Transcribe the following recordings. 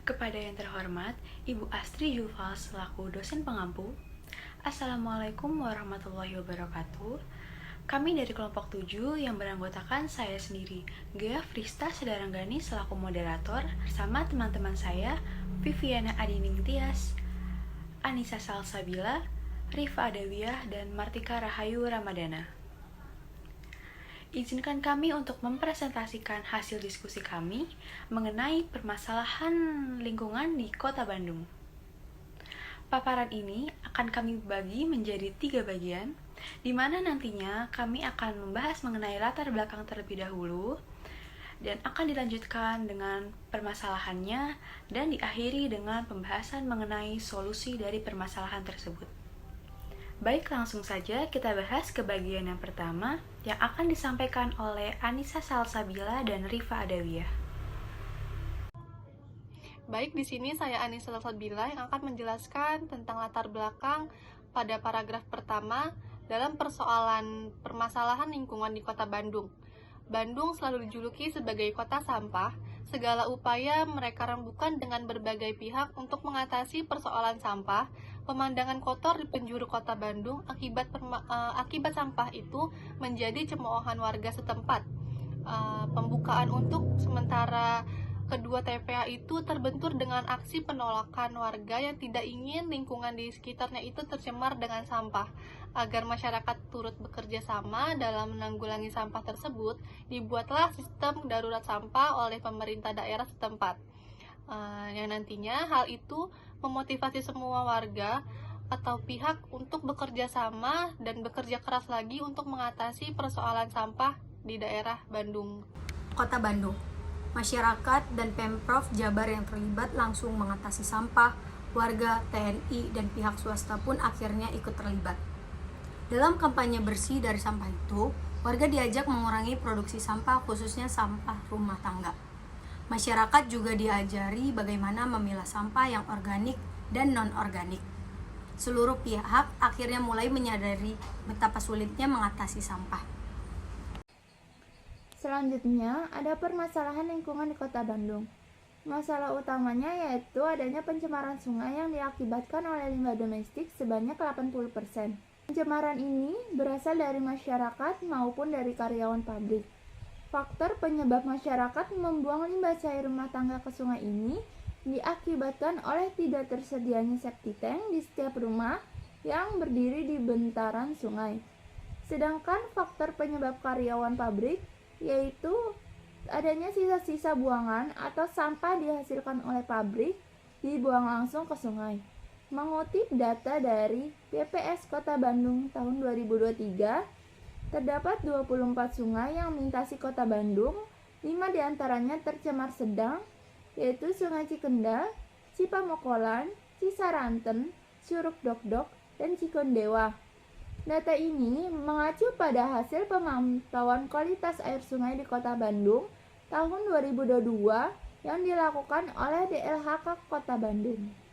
Kepada yang terhormat, Ibu Astri Juval selaku dosen pengampu. Assalamualaikum warahmatullahi wabarakatuh. Kami dari kelompok 7 yang beranggotakan saya sendiri, Gea Frista Sedaranggani selaku moderator, bersama teman-teman saya, Viviana Adining Tias, Anissa Salsabila, Rifa Adawiyah, dan Martika Rahayu Ramadana. Izinkan kami untuk mempresentasikan hasil diskusi kami mengenai permasalahan lingkungan di Kota Bandung. Paparan ini akan kami bagi menjadi 3 bagian, di mana nantinya kami akan membahas mengenai latar belakang terlebih dahulu, dan akan dilanjutkan dengan permasalahannya, dan diakhiri dengan pembahasan mengenai solusi dari permasalahan tersebut. Baik, langsung saja kita bahas ke bagian yang pertama yang akan disampaikan oleh Anissa Salsabila dan Rifa Adawiyah. Baik, di sini saya Anissa Salsabila yang akan menjelaskan tentang latar belakang pada paragraf pertama dalam persoalan permasalahan lingkungan di Kota Bandung. Bandung selalu dijuluki sebagai kota sampah. Segala upaya mereka rembukan dengan berbagai pihak untuk mengatasi persoalan sampah. Pemandangan kotor di penjuru Kota Bandung akibat sampah itu menjadi cemoohan warga setempat. Pembukaan untuk sementara kedua TPA itu terbentur dengan aksi penolakan warga yang tidak ingin lingkungan di sekitarnya itu tercemar dengan sampah. Agar masyarakat turut bekerja sama dalam menanggulangi sampah tersebut, dibuatlah sistem darurat sampah oleh pemerintah daerah setempat. Yang nantinya hal itu memotivasi semua warga atau pihak untuk bekerja sama dan bekerja keras lagi untuk mengatasi persoalan sampah di daerah Bandung. Kota Bandung. Masyarakat dan Pemprov Jabar yang terlibat langsung mengatasi sampah, warga, TNI, dan pihak swasta pun akhirnya ikut terlibat. Dalam kampanye bersih dari sampah itu, warga diajak mengurangi produksi sampah, khususnya sampah rumah tangga. Masyarakat juga diajari bagaimana memilah sampah yang organik dan non-organik. Seluruh pihak akhirnya mulai menyadari betapa sulitnya mengatasi sampah. Selanjutnya, ada permasalahan lingkungan di Kota Bandung. Masalah utamanya yaitu adanya pencemaran sungai yang diakibatkan oleh limbah domestik sebanyak 80%. Pencemaran ini berasal dari masyarakat maupun dari karyawan pabrik. Faktor penyebab masyarakat membuang limbah cair rumah tangga ke sungai ini diakibatkan oleh tidak tersedianya septic tank di setiap rumah yang berdiri di bantaran sungai. Sedangkan faktor penyebab karyawan pabrik yaitu adanya sisa-sisa buangan atau sampah dihasilkan oleh pabrik dibuang langsung ke sungai. Mengutip data dari BPS Kota Bandung tahun 2023, terdapat 24 sungai yang melintasi Kota Bandung, 5 diantaranya tercemar sedang, yaitu Sungai Cikendal, Cipamokolan, Cisaranten, Curug Dokdok, dan Cikondewa. Data ini mengacu pada hasil pemantauan kualitas air sungai di Kota Bandung tahun 2022 yang dilakukan oleh DLHK Kota Bandung.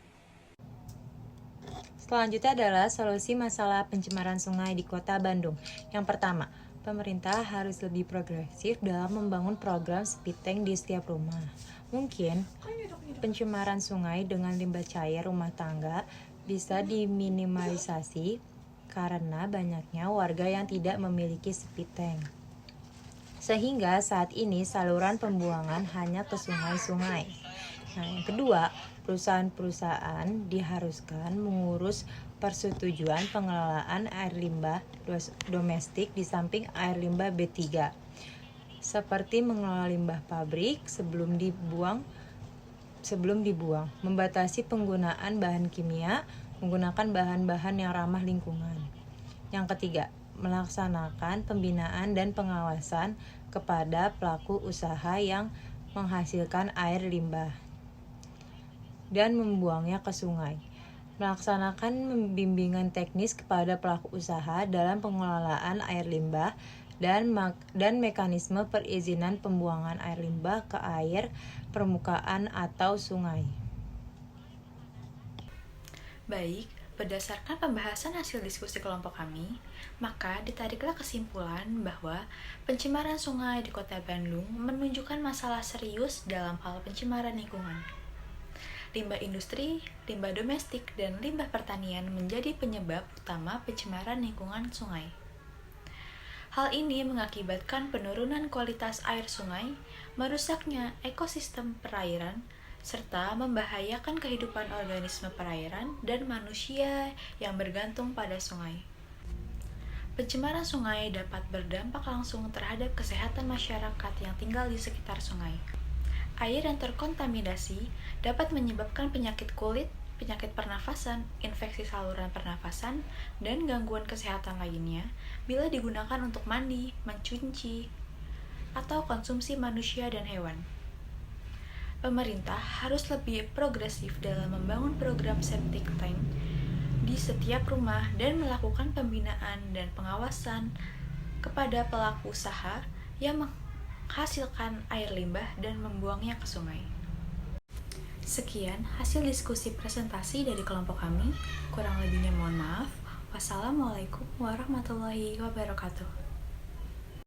Selanjutnya adalah solusi masalah pencemaran sungai di Kota Bandung. Yang pertama, pemerintah harus lebih progresif dalam membangun program septic tank di setiap rumah. Mungkin pencemaran sungai dengan limbah cair rumah tangga bisa diminimalisasi karena banyaknya warga yang tidak memiliki septic tank. Sehingga saat ini saluran pembuangan hanya ke sungai-sungai. Nah, yang kedua, perusahaan-perusahaan diharuskan mengurus persetujuan pengelolaan air limbah domestik di samping air limbah B3. Seperti mengelola limbah pabrik sebelum dibuang, membatasi penggunaan bahan kimia, menggunakan bahan-bahan yang ramah lingkungan. Yang ketiga, melaksanakan pembinaan dan pengawasan kepada pelaku usaha yang menghasilkan air limbah dan membuangnya ke sungai. Melaksanakan bimbingan teknis kepada pelaku usaha dalam pengelolaan air limbah dan mekanisme perizinan pembuangan air limbah ke air permukaan atau sungai. Baik, berdasarkan pembahasan hasil diskusi kelompok kami, maka ditariklah kesimpulan bahwa pencemaran sungai di Kota Bandung menunjukkan masalah serius dalam hal pencemaran lingkungan. limbah industri, limbah domestik, dan limbah pertanian menjadi penyebab utama pencemaran lingkungan sungai. Hal ini mengakibatkan penurunan kualitas air sungai, merusaknya ekosistem perairan, serta membahayakan kehidupan organisme perairan dan manusia yang bergantung pada sungai. Pencemaran sungai dapat berdampak langsung terhadap kesehatan masyarakat yang tinggal di sekitar sungai. Air yang terkontaminasi dapat menyebabkan penyakit kulit, penyakit pernafasan, infeksi saluran pernafasan, dan gangguan kesehatan lainnya bila digunakan untuk mandi, mencuci, atau konsumsi manusia dan hewan. Pemerintah harus lebih progresif dalam membangun program septic tank di setiap rumah dan melakukan pembinaan dan pengawasan kepada pelaku usaha yang menghasilkan air limbah dan membuangnya ke sungai. Sekian hasil diskusi presentasi dari kelompok kami. Kurang lebihnya mohon maaf. Wassalamualaikum warahmatullahi wabarakatuh.